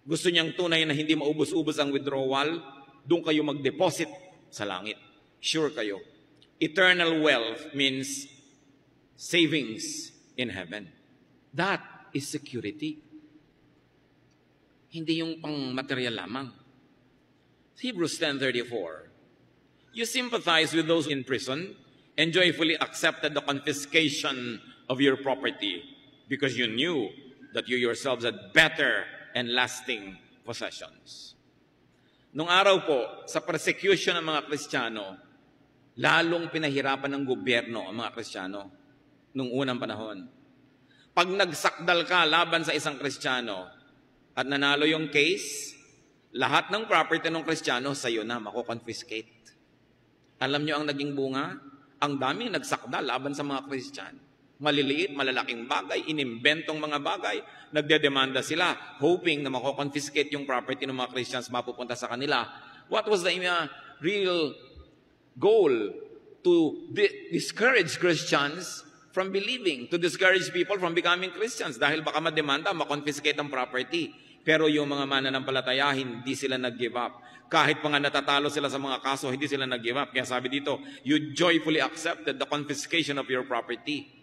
Gusto niyang tunay na hindi maubos-ubos ang withdrawal, doon kayo mag-deposit sa langit. Sure kayo. Eternal wealth means savings in heaven. That is security. Hindi yung pang-material lamang. Hebrews 10:34. You sympathize with those in prison and joyfully accepted the confiscation of your property because you knew that you yourselves had better and lasting possessions. Nung araw po, sa persecution ng mga Kristiyano, lalong pinahirapan ng gobyerno ang mga Kristiyano nung unang panahon. Pag nagsakdal ka laban sa isang Kristiyano at nanalo yung case, lahat ng property ng Kristiyano sa'yo na mako-confiscate. Alam nyo ang naging bunga? Ang daming nagsakdal laban sa mga Kristiyano. Maliliit, malalaking bagay, inimbentong mga bagay, nagdedemanda sila, hoping na mako-confiscate yung property ng mga Christians mapupunta sa kanila. What was the real goal? To discourage Christians from believing, to discourage people from becoming Christians dahil baka mademanda, makonfiscate ang property. Pero yung mga mananampalataya, hindi sila nag-give up. Kahit pa nga natatalo sila sa mga kaso, hindi sila nag-give up. Kaya sabi dito, you joyfully accepted the confiscation of your property.